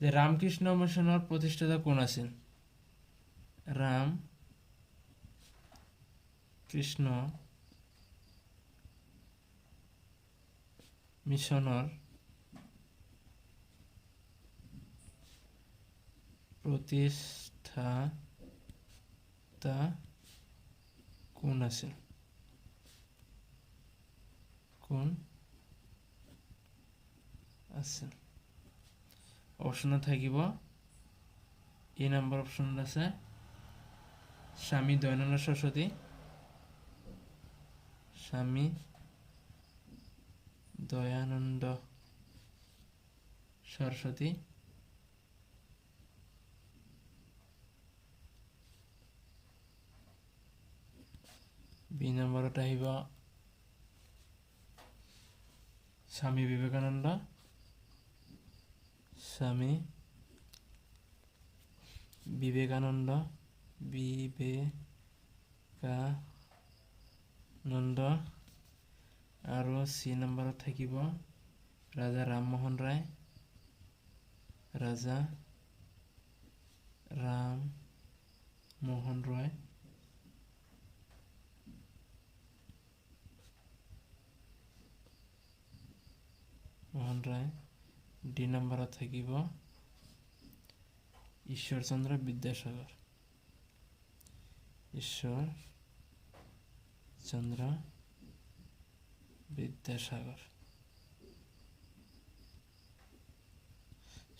যে ৰামকৃষ্ণ মিছনৰ প্ৰতিষ্ঠাতা কোন আছিল ৰামকৃষ্ণ মিছনৰ প্ৰতিষ্ঠাতা কোন আছিল অপশনত থাকিব এ নাম্বার অপশন আছে স্বামী দয়ানন্দ সরস্বতী স্বামী দয়ানন্দ সরস্বতী বি নম্বরত আহিব স্বামী বিবেকানন্দ আৰু সি নম্বৰত থাকিব ৰাজা ৰামমোহন ৰায় ডি নম্বৰত থাকিব ঈশ্বৰচন্দ্ৰ বিদ্যাসাগৰ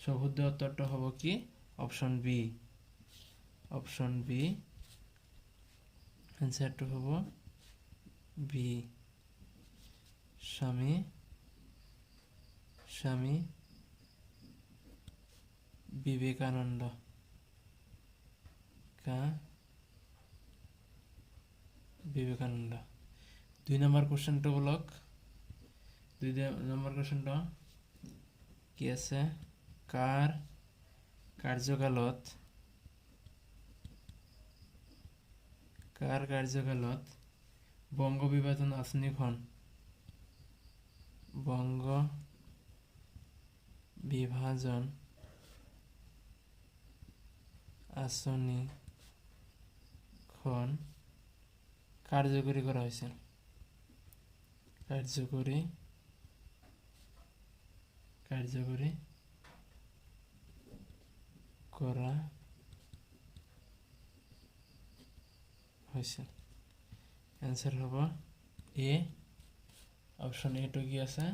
শুদ্ধ উত্তৰটো হ'ব কি অপশন বি এনসাৰটো হ'ব বি স্বামী বিবেকানন্দ 2 নম্বৰ কোশ্চেনটো বলক 2 নম্বৰ কোশ্চেনটো কি আছে কাৰ কাৰ্যকালত বংগ বিভাজন আঁচনিখন কাৰ্যকৰী কৰা হৈছিল কাৰ্যকৰী কৰা হৈছিল এনসার হ'ব এ অপশন এ টো কি আছে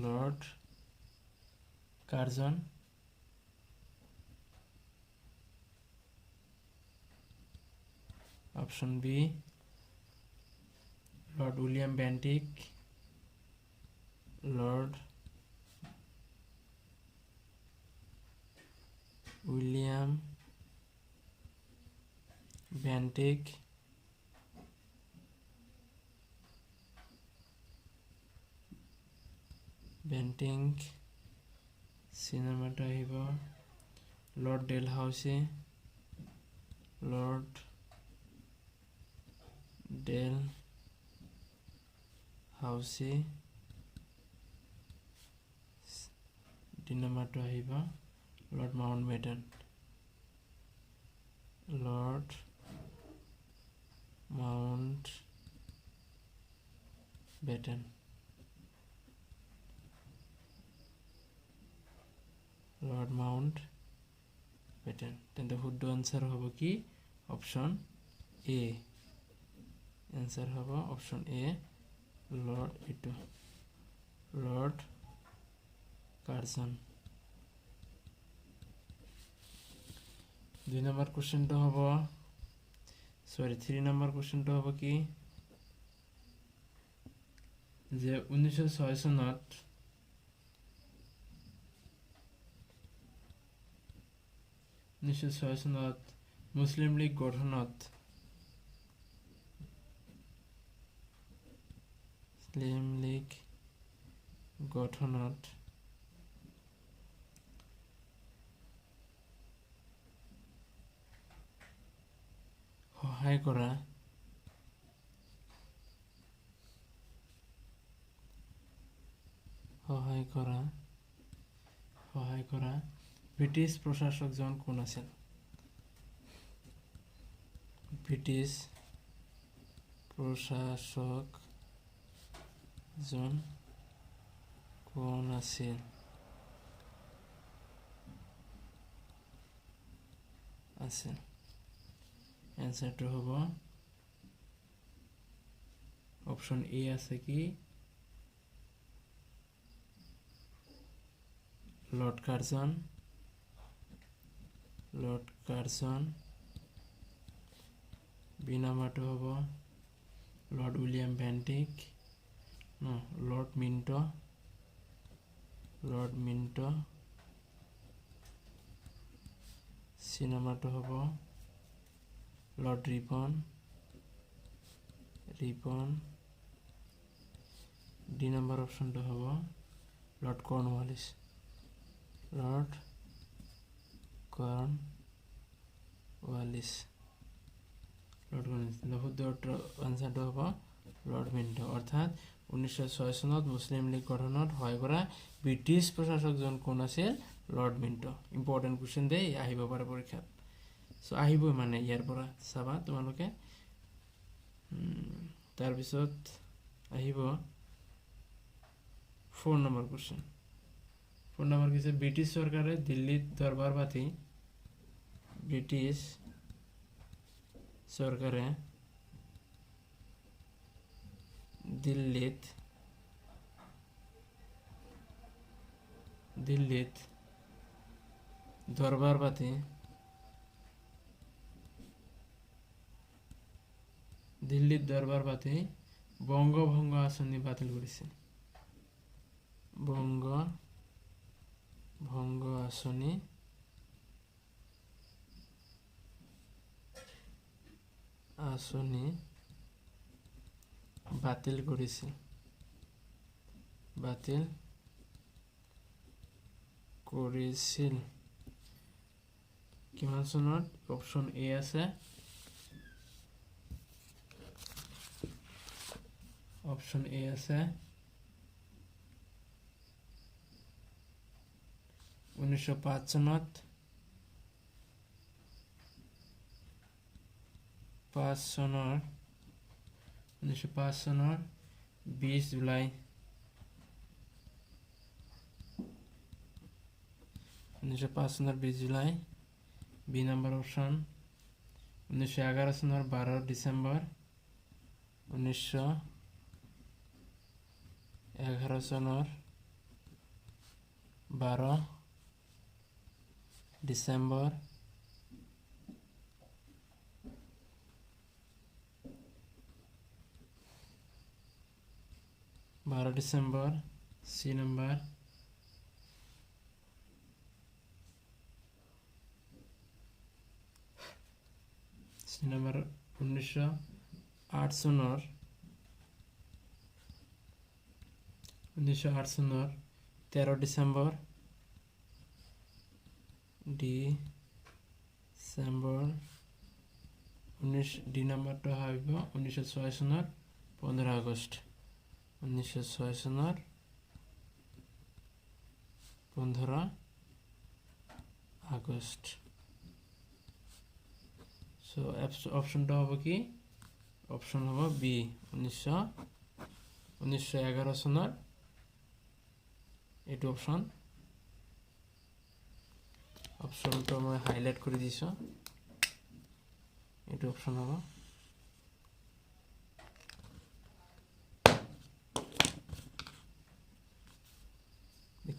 Lord Curzon option B Lord William Bentinck Bentinck সিনেমাটা আহিব লর্ড ডেলহাউসি ডি নম্বৰটো আহিব লর্ড মাউন্টবেটেন লর্ড মাউন্টবেটেন তেন্তে শুদ্ধ আনসার হ'ব কি অপশন এ আনসার হ'ব অপশন এ লর্ড কার্জন 3 নম্বর কোশ্চেনটো হ'ব কি যে 1906 চনত মুসলিম লীগ গঠনত সহায় কৰা সহায় কৰা ব্ৰিটিছ প্ৰশাসকজন কোন আছিল ব্ৰিটিছ প্ৰশাসকজন কোন আছিল এনসারটো হ'ব অপশন এ আছে কি লর্ড কার্জন বি নাম্বারটো হ'ব লর্ড উইলিয়াম বেন্টিক নো লর্ড মিন্টো সি নাম্বারটো হ'ব লর্ড রিপন ডি নাম্বার অপশনটো হ'ব লর্ড কর্নওয়ালিস শুদ্ধ আনসারটো হ'ব লর্ড মিন্টো অর্থাৎ 1906 চনত মুসলিম লীগ গঠনত সহায় কৰা ব্ৰিটিছ প্ৰশাসকজন কোন আছিল লৰ্ড মিন্টো ইম্পৰ্টেন্ট কোৱেশ্চন দেই আহিব পাৰে পৰীক্ষাত সো আহিব মানে ইয়াৰ পৰা চাবা তোমালোকে তাৰ পিছত আহিব 4 নম্বৰ কোৱেশ্চন 4 নম্বৰ কিছে ব্ৰিটিছ চৰকাৰে দিল্লীত দৰবাৰ পাতি ব্ৰিটিছ চৰকাৰে দিল্লীত দরবার পাতি বঙ্গভঙ্গ আসনি বাতিল করেছে বঙ্গভঙ্গ আসনি বাতিল করেছিল কিমান চনত অপশন এ আছে অপশন এ আছে 1905 চনত 1905 চনৰ 20 জুলাই 1905 চনৰ 20 জুলাই বি নাম্বাৰ অপশন 1911 চনৰ 12 ডিসেম্বৰ 1911 চনৰ 12 ডিসেম্বৰ 12 ডিসেম্বৰ সি নাম্বাৰ সি নাম্বাৰ 1908 চনৰ 13 ডিসেম্বৰ ডি নাম্বাৰটো আহিব 1906 চনৰ 15 আগষ্ট 1906 চনৰ 15 আগষ্ট সো অপশনটা হবে কি অপশন হবে বি 1911 চনৰ এইটো অপশনটো মই হাইলাইট কৰি দিছো এইটো অপশন হ'ব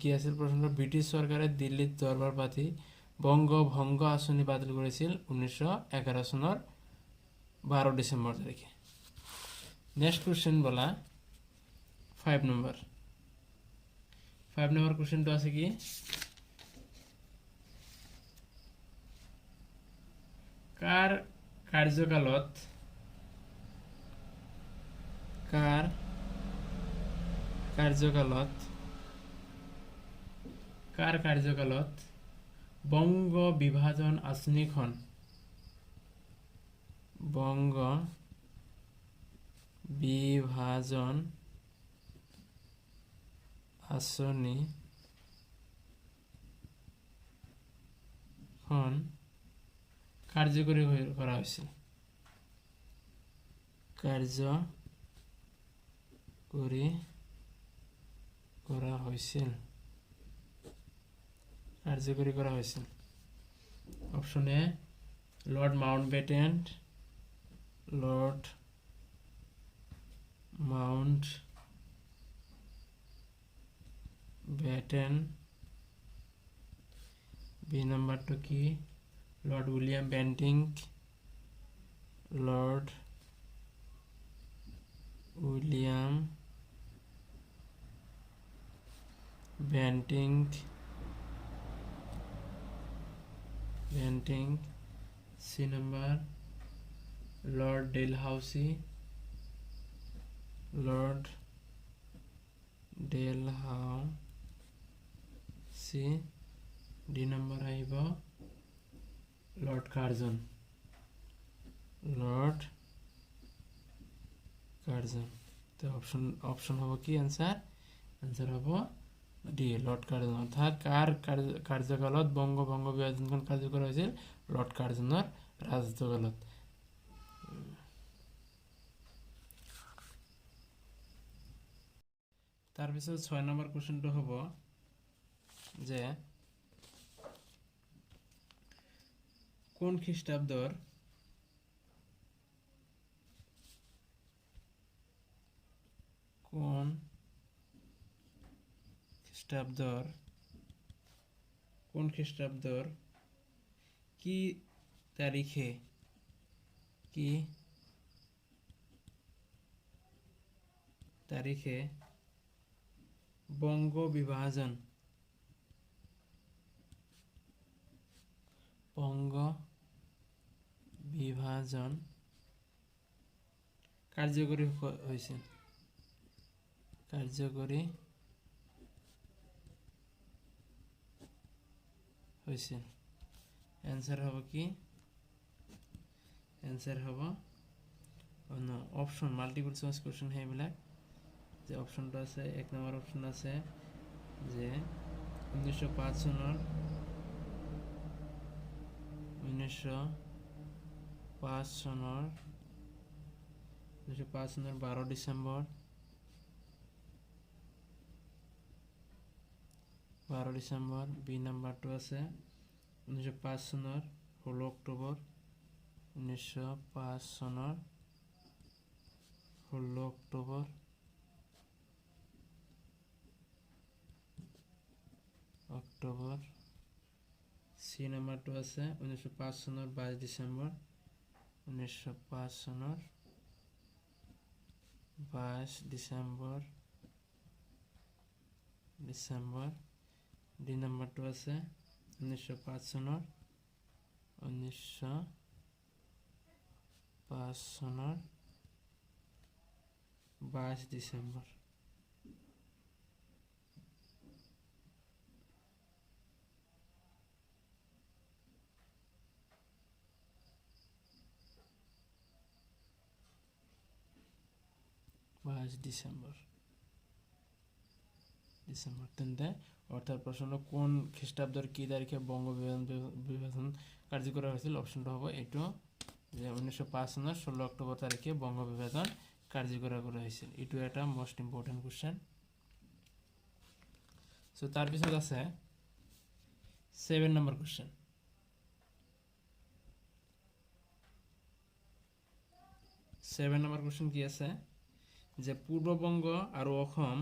কি আছিল প্ৰশ্ন ব্ৰিটিছ চৰকাৰে দিল্লীত দৰবাৰ পাতি বঙ্গভঙ্গ আসনি বাতিল কৰেছিল 1911 চনৰ 12 ডিসেম্বৰ তাৰিখে নেক্সট কোশ্চেন বলা 5 নম্বৰ কোশ্চেনটো আছে কি কাৰ কাৰ্যকালত বঙ্গ বিভাজন আঁচনিখন আঁচনি খন কার্যকরী করা হয়েছিল option A Lord Mountbatten B নাম্বারটা কি Lord William Bentinck C number Lord Dalhousie D number আইব লর্ড কার্জন তো অপশন হবো কি আনসার হবো ডি লর্ড কার্জন অর্থাৎ কার কার্যকালত বঙ্গভঙ্গ বিভাজন কার্যকর হয়েছিল লর্ড কার্জনের রাজত্বকালত তারপিছত 6 নম্বর কোশ্চেনটা হবো যে কোন খ্রিস্টাব্দর কি তারিখে বঙ্গ বিভাজন কার্যকরী হয়েছে অ্যান্সার হবে কি অপশন মাল্টিপল চয়েস কোশ্চেন সেইবিলাক যে অপশনটা আছে 1 নম্বর অপশন আছে যে 1905 চনৰ 12 ডিসেম্বৰ 12 ডিসেম্বৰ বি নাম্বাৰটো আছে 1905 চনৰ 16 অক্টোবৰ 1905 চনৰ 16 অক্টোবৰ সি নাম্বাৰটো আছে 1905 চনৰ 22 ডিসেম্বৰ 1905 চনৰ 22 ডিসেম্বৰ ডি নাম্বাৰটো আছে 1905 চনৰ 22 ডিসেম্বর ডিসেম্বর তেন্তে অর্থাৎ প্রশ্ন কোন খ্রিস্টাব্দের কি তারিখে বঙ্গ বিভাজন কার্যকর হয়েছিল অপশনটা হবে এইটো যে 1905 সনের 16 অক্টোবর তারিখে বঙ্গ বিভাজন কার্যকর করা হয়েছিল এইটো একটা মোস্ট ইম্পর্টেন্ট কোশ্চেন সো তার পিছত আছে 7 নম্বর কোশ্চেন 7 নম্বর কোশ্চেন কি আছে যে পূর্ববঙ্গ আর অসম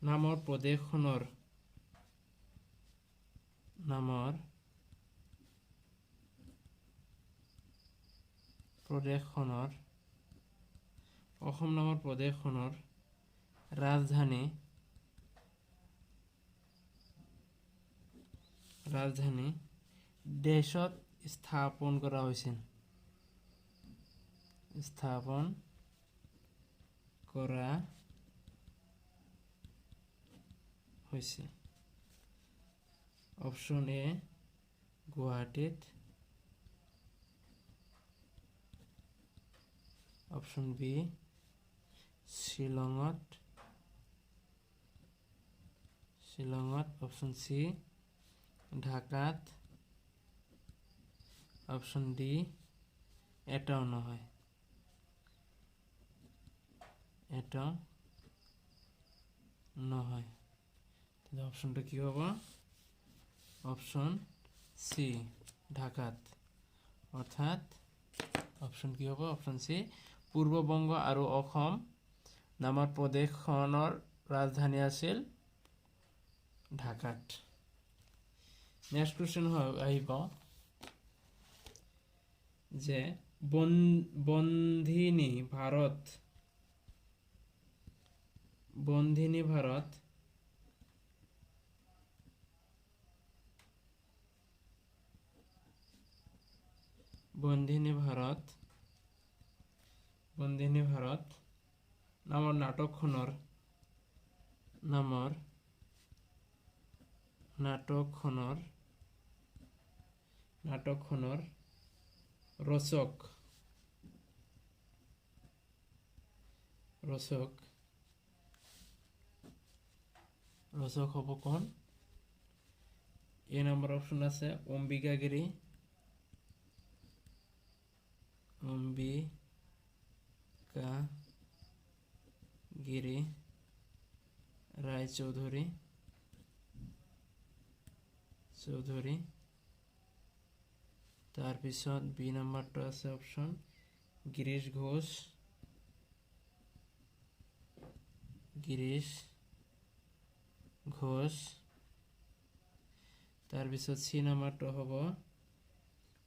নামৰ প্ৰদেশখনৰ ৰাজধানী দেশত স্থাপন কৰা হৈছিল অপশন এ গুৱাহাটীত অপশন বি শ্বিলঙত অপশন সি ঢাকাত অপশন ডি এটাও নহয় তাহলে অপশনটা কি হবে অপশন সি ঢাকাত অর্থাৎ অপশন কি হবে অপশন সি পূৰ্ববংগ আৰু অসম নামৰ প্ৰদেশখনৰ ৰাজধানী আছিল ঢাকাত নেক্সট কোৱেশ্চন আহিব যে বন্ধিনী ভাৰত নামৰ নাটকখনৰ ৰচক হ'ব কোন এ নম্বৰ অপশন আছে অম্বিকা গিৰি ৰায় চৌধুৰী তাৰপিছত বি নম্বৰটো আছে অপশন গিৰীশ ঘোষ তাৰপিছত সি নম্বৰটো হ'ব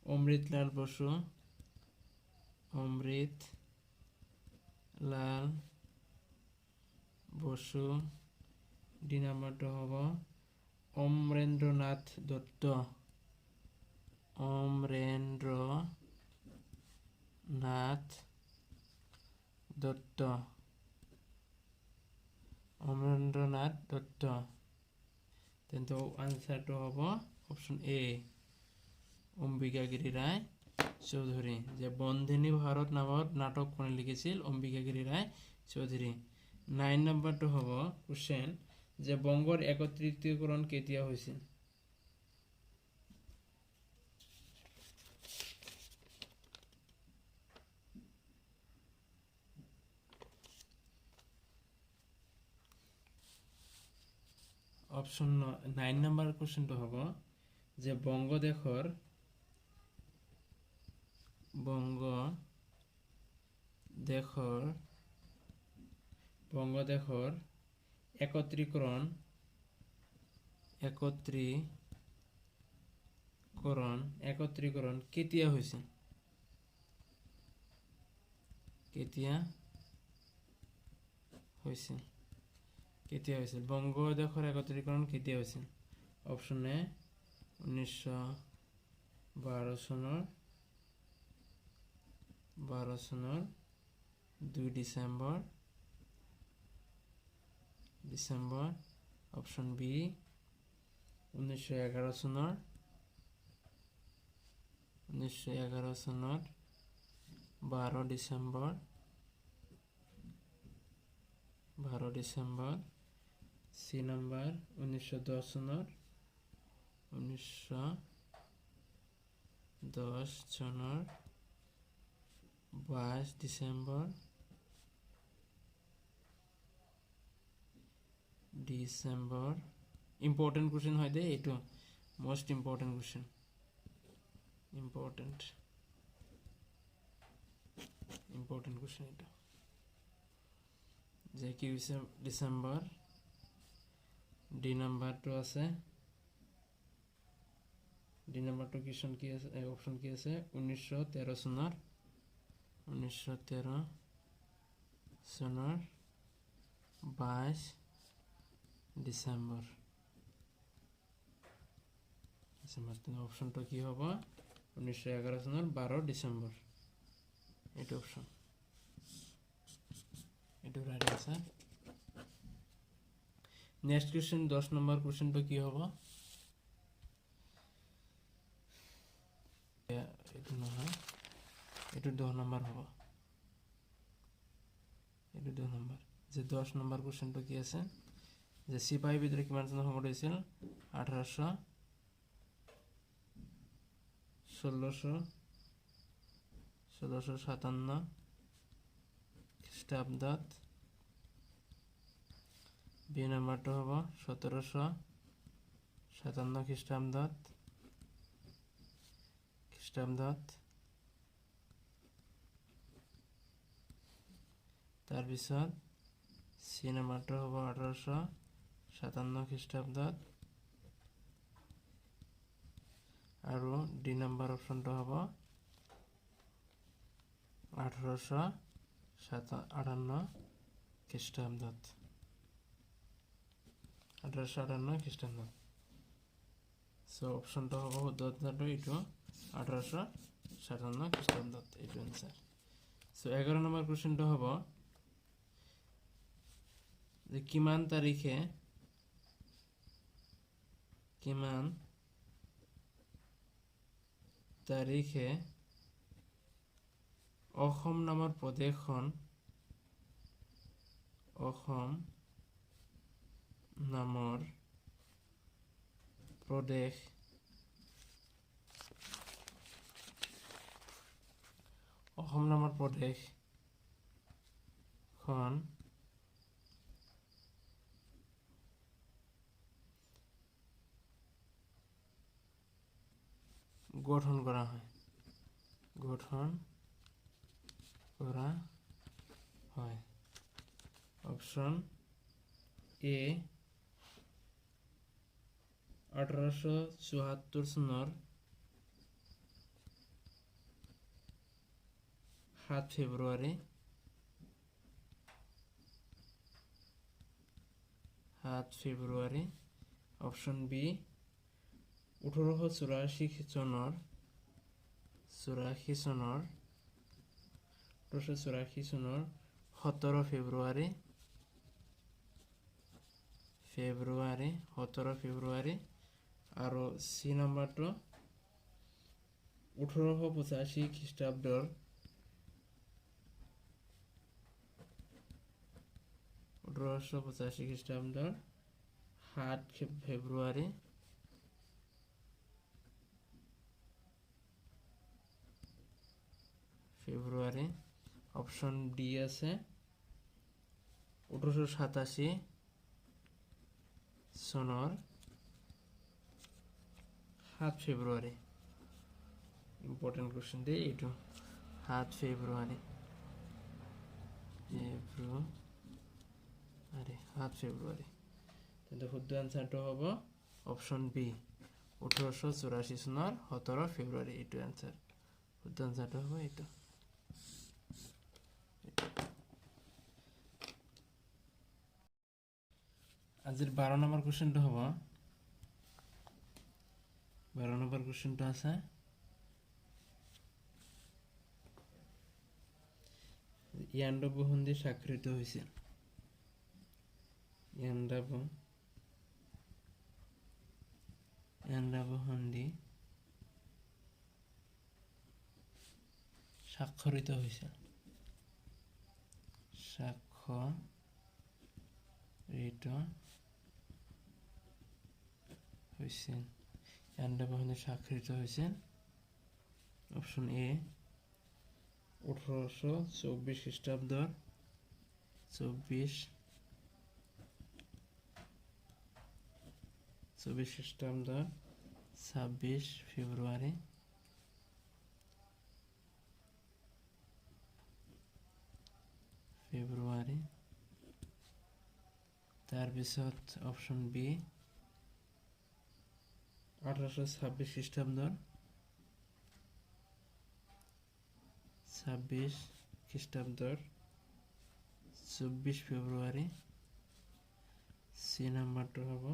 অমৃতলাল বসু ডি নম্বৰটো হ'ব অমৰেন্দ্ৰনাথ দত্ত তেন্তে আনসাৰটো হ'ব অপশন এ অম্বিকা গিৰি ৰায় চৌধুৰী যে বন্ধিনী ভাৰত নামৰ নাটক কোনে লিখিছিল অম্বিকা গিৰি ৰায় চৌধুৰী 9 নম্বৰটো হ'ব কোশ্চেন যে বংগৰ একত্ৰিতকৰণ কেতিয়া হৈছিল অপশন 9 নম্বৰ কোশ্চেনটো হ'ব যে বংগদেশৰ একত্ৰীকৰণ কেতিয়া হৈছিল বংগদেশৰ একত্ৰীকৰণ কেতিয়া হৈছিল অপশন এ 1912 চনৰ 2 ডিসেম্বৰ অপশন বি 1911 চনৰ 12 ডিসেম্বৰ সি নম্বৰ 1910 চনৰ 22 ডিসেম্বৰ ইম্পৰ্টেন্ট কোশ্চেন হয় দে এইটো মোস্ট ইম্পৰ্টেন্ট কোশ্চেন এটা যে কি হৈছে ডিসেম্বৰ ডি নম্বৰটো আছে ডি নম্বৰটো কোশ্চেন কি আছে অপশন কি আছে 1913 চনৰ 22 ডিসেম্বৰ অপশনটো কি হ'ব 1911 চনৰ 12 ডিসেম্বৰ এইটো অপশন এইটো right answer next question 10 number কোশ্চেনটো কি হ'ব এইটো 2 নম্বৰ যে 10 নম্বৰ কোৱেশ্চনটো কি আছে যে সিপাহী বিদ্ৰোহ কিমান চনত সংঘটিত হৈছিল 1657 খ্ৰীষ্টাব্দত বি নম্বৰটো হ'ব 1757 খ্ৰীষ্টাব্দত তাৰপিছত সি নম্বৰটো হ'ব 1857 খ্ৰীষ্টাব্দত আৰু ডি নম্বৰ অপশ্যনটো হ'ব 1858 খ্ৰীষ্টাব্দত 1858 খ্ৰীষ্টাব্দত সো অপশ্যনটো হ'ব শুদ্ধটো এইটো 1857 খ্ৰীষ্টাব্দত এইটো আনসাৰ সো 11 নম্বৰ কোৱেশ্চনটো হ'ব যে কিমান তাৰিখে অসম নামৰ প্ৰদেশখন অসম নামৰ প্ৰদেশখন গঠন কৰা হয় অপশ্যন এ 1874 চনৰ 7 ফেব্ৰুৱাৰী অপশ্যন বি 1884 চনৰ 17 ফেব্ৰুৱাৰী আৰু সি নম্বৰটো 1885 খ্ৰীষ্টাব্দৰ 7 ফেব্ৰুৱাৰী অপশ্যন ডি আছে 1887 চনৰ 7 ফেব্ৰুৱাৰী ইম্পৰ্টেন্ট কোৱেশ্চন দেই এইটো 7 ফেব্ৰুৱাৰী তেন্তে শুদ্ধ আনসাৰটো হ'ব অপশ্যন বি 1884 চনৰ 17 ফেব্ৰুৱাৰী এইটো আনসাৰ শুদ্ধ আনসাৰটো হ'ব এইটো আজিৰ 12 নম্বৰ কোৱেশ্চনটো হ'ব 12 নম্বৰ কোৱেশ্চনটো আছে ইয়াণ্ডাবু সন্ধি স্বাক্ষৰিত হৈছিল ইয়াণ্ডাবু সন্ধি স্বাক্ষৰিত হৈছিল ইয়াণ্ডাবু সন্ধি স্বাক্ষৰিত হৈছিল অপশ্যন এ 1824 খ্ৰীষ্টাব্দৰ 24 খ্ৰীষ্টাব্দৰ 26 ফেব্ৰুৱাৰী তাৰপিছত অপশ্যন বি 1826 খ্ৰীষ্টাব্দৰ 24 ফেব্ৰুৱাৰী সি নম্বৰটো হ'ব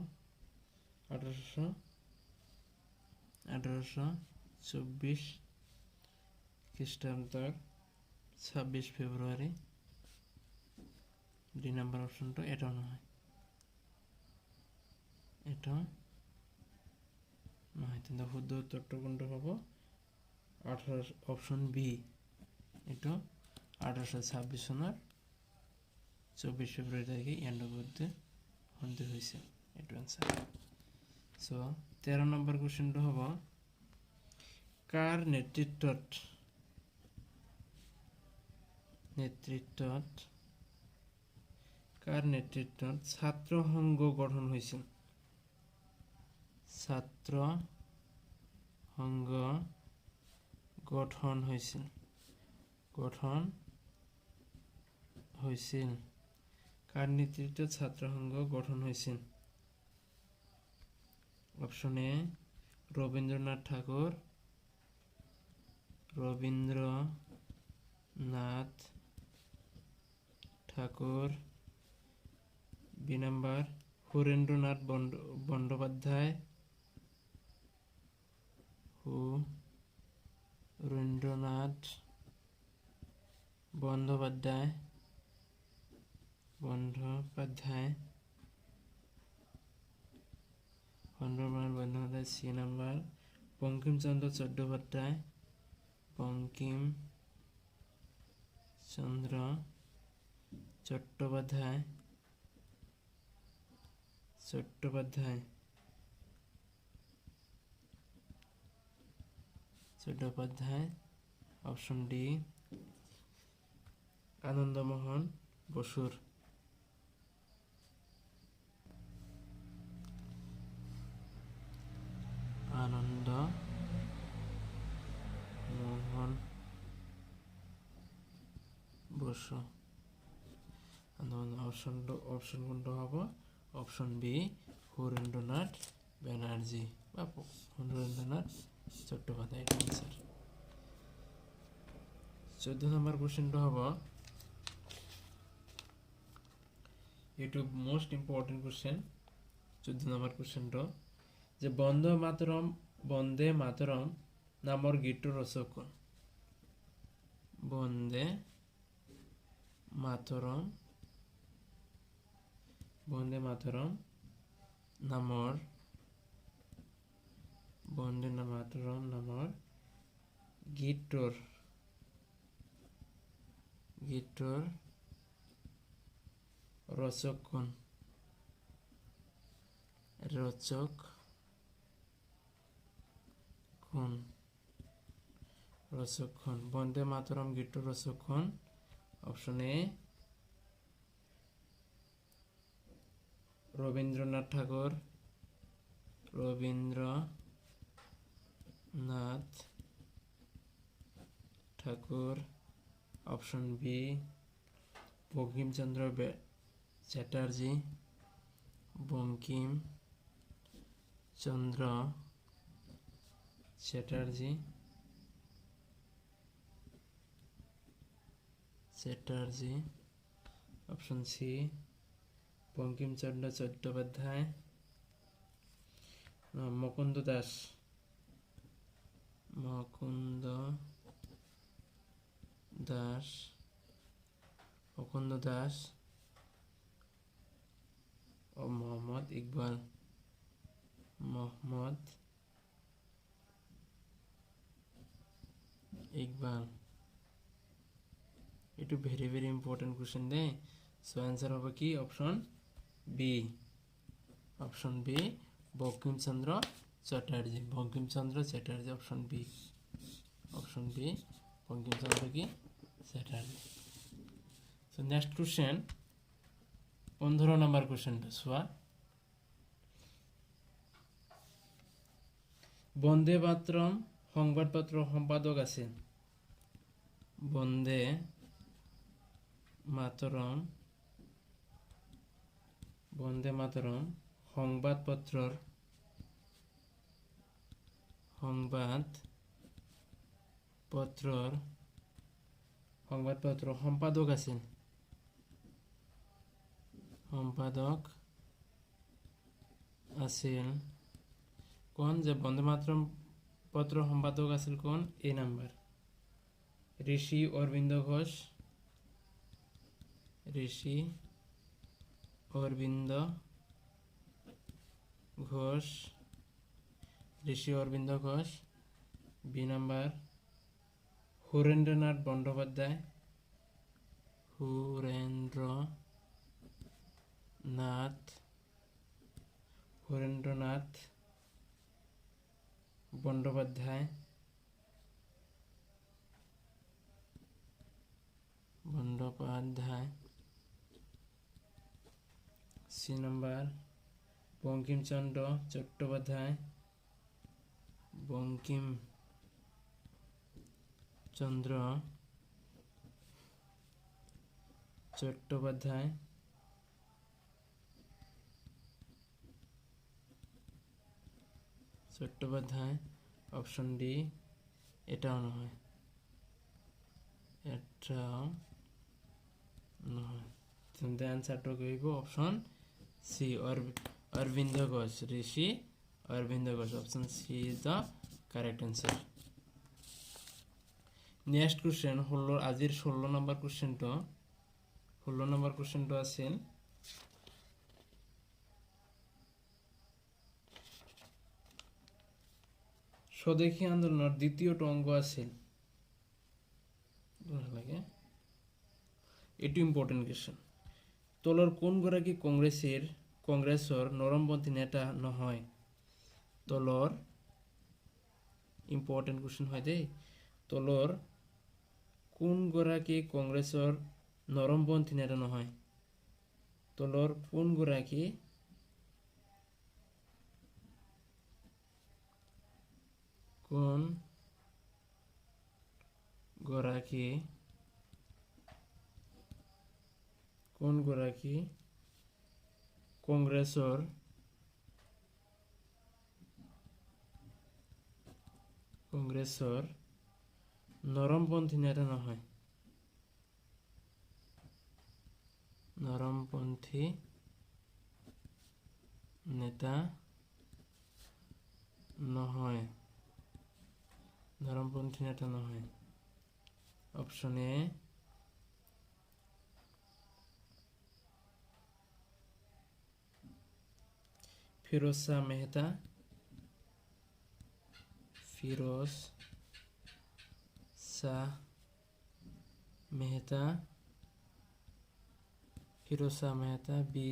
1824 খ্ৰীষ্টাব্দৰ 26 ফেব্ৰুৱাৰী ডি নম্বৰ অপশ্যনটো এটাও নহয় তেন্তে শুদ্ধ উত্তৰটো কোনটো হ'ব অপশ্যন বি এইটো 1826 চনৰ 24 ফেব্ৰুয়াৰি তাৰিখে ইয়ান্ডাবুতে সন্ধি হয়েছে এইটো আনসাৰ সো 13 নম্বৰ কোশ্চেনটো হ'ব কাৰ নেতৃত্বত ছাত্ৰ সংঘ গঠন হৈছিল ছাত্ৰ সংঘ গঠন হৈছিল কাৰ নেতৃত্বত ছাত্ৰ সংঘ গঠন হৈছিল option A Rabindranath Tagore B number Surendranath Bandyopadhyay C number Bankimchandra Chattopadhyay option D Anandamohan বসুর বসু অপশন কোনটা হবে অপশন বি সুরেন্দ্রনাথ ব্যানার্জি বা সুরেন্দ্রনাথ চট্টোপাধ্যায় আনসার 14 নম্বর কোশ্চেনটা হবে এটু মোস্ট ইম্পর্টেন্ট কোশ্চেন 14 নম্বর কোশ্চেনটা যে বন্দে মাতরম নামৰ গীতটোৰ ৰচক কোন বন্দে মাতৰম নামৰ গীতটোৰ ৰচক কোন বন্দে মাতৰম গীতটোৰ ৰচক কোন option A Rabindranath Thakur option B Bankimchandra Chatterjee Chatterjee option C Bankimchandra Chattopadhyay Mukunda Das ও Mohammad Iqbal a very very important question the so answer হবে কি option B Bankimchandra Chatterjee option B Bankimchandra কি Chatterjee so next question 15 number কোশ্চেনটা সোয়া বন্দে মাতরম সংবাদপত্র সম্পাদক আছেন বন্দে মাতরম সংবাদপত্র সম্পাদক আছেন কোন যে বন্দে মাতরম পত্র সম্পাদক আছিল কোন A number Rishi Aurobindo Ghosh B number Surendranath Bandyopadhyay Nath Harendranath Bandyopadhyay C number Bankimchandra Chattopadhyay Chattopadhyay option D এটাও নয় the answer to give option C Arvind Ghosh Rishi Arvind Ghosh option C is the correct answer. Next question হলো আজির 16 নম্বর কোশ্চেনটা আছে স্বদেশী আন্দোলনের দ্বিতীয়টো অঙ্গ আছে এটি ইম্পর্টেন্ট কোশ্চেন তলৰ কোন গৰাকী কংগ্ৰেছৰ নৰমপন্থী নেতা নহয় তলৰ ইম্পৰ্টেন্ট কোশ্চেন হয় দেই তলৰ কোন গৰাকী কংগ্ৰেছৰ নৰমপন্থী নেতা নহয় তলৰ কোন গৰাকী কংগ্ৰেছৰ নৰমপন্থী নেতা নহয় নৰমপন্থী নেতা নহয় option A Firoz Shah Mehta B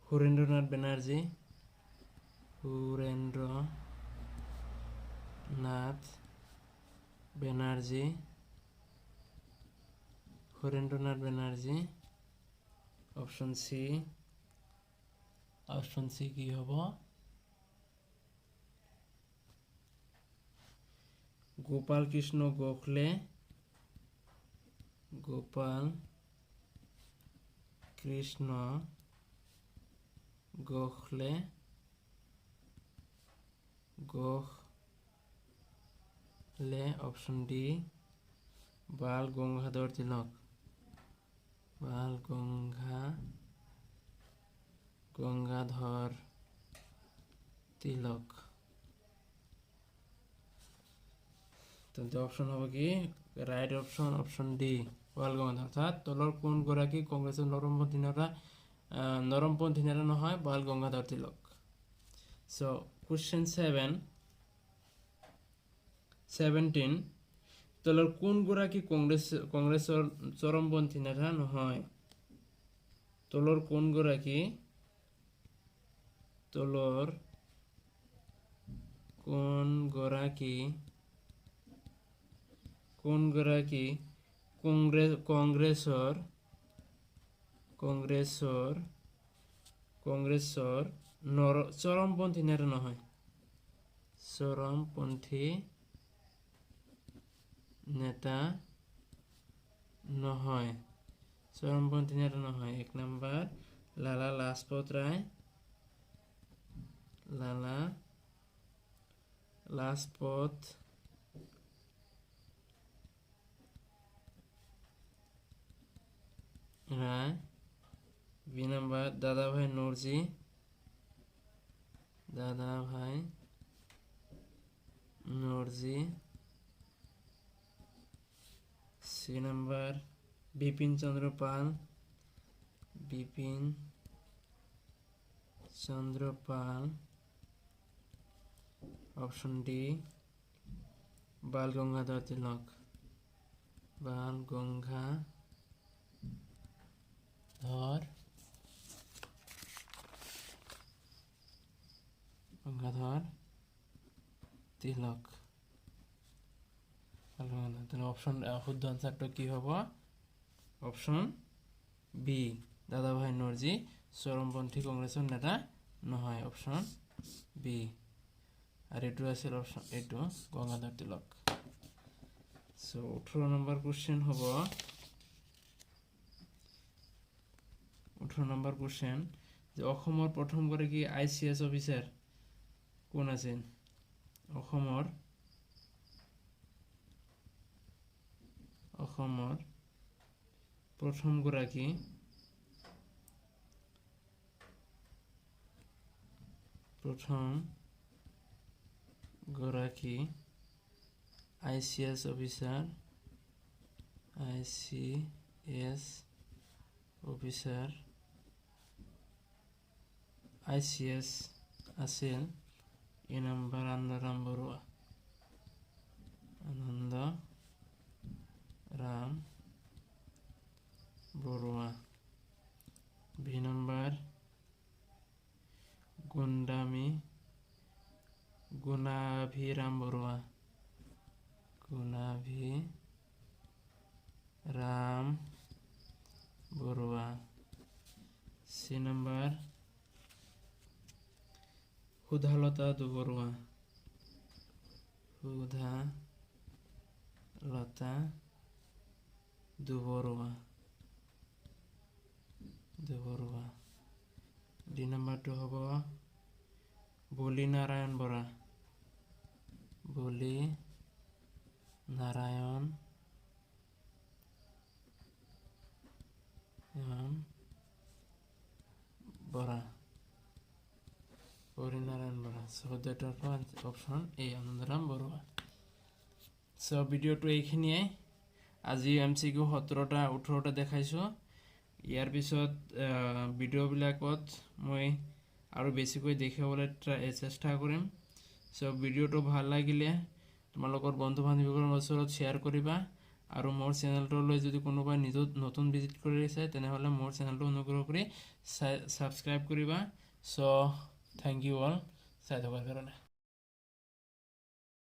Harendranath Banerjee option C কি হব গোপাল কৃষ্ণ গোখলে অপশন ডি বাল গঙ্গাধর তিলক তাহলে অপশন হবে কি right option D Bal Gangadhar অর্থাৎ তলৰ কোন গৰাকী কংগ্ৰেছৰ নৰমপন্থী নেতা নহয় বাল গঙ্গাধৰ তিলক সো কোশ্চেন 17 তলৰ কোন গৰাকী কংগ্ৰেছৰ চৰমপন্থী নেতা নহয় তলৰ কোন গৰাকী কংগ্ৰেছৰ চৰমপন্থী নেতা নহয় চৰমপন্থী নেতা নহয় 1 number Lala Lajpat Rai B number দাদাভাই নরজি সি number Bipin Chandra Pal option D Bal Gangadhar Tilak Tilak তেনে অপশ্যন শুদ্ধ আনসাৰটো কি হ'ব অপশ্যন বি দাদাভাই নৰজি চৰমপন্থী কংগ্ৰেছৰ নেতা নহয় অপশ্যন বি আৰু এইটো আছিল অপশ্যন এইটো Gangadhar Tilak so 18 number question হ'ব 18 নম্বৰ কোশ্চেন যে অসমৰ প্ৰথমগৰাকী ICS অফিচাৰ কোন আছিল অসমৰ প্ৰথমগৰাকী ICS অফিচাৰ ICS আছিল A number Anandaram Barua B number Gunabhiram Barua C number Sudhalata Dubarua D নম্বৰটো হ'ব বলি নাৰায়ণ বৰা সহজটোৰ option A Anandaram Barua so ভিডিঅ'টো এইখিনিয়ে আজি MCQ 17টা 18টা দেখাইছোঁ ইয়াৰ পিছত ভিডিঅ'বিলাকত মই আৰু বেছিকৈ দেখাবলৈ চেষ্টা কৰিম সো ভিডিঅ'টো ভাল লাগিলে তোমালোকৰ বন্ধু বান্ধৱীৰ ওচৰত শ্বেয়াৰ কৰিবা আৰু মোৰ চেনেলটোলৈ যদি কোনোবাই নতুন ভিজিট কৰিছে তেনেহ'লে মোৰ চেনেলটো অনুগ্ৰহ কৰি সাবস্ক্ৰাইব কৰিবা সো থ্যাংক ইউ অল চাই থকাৰ কাৰণে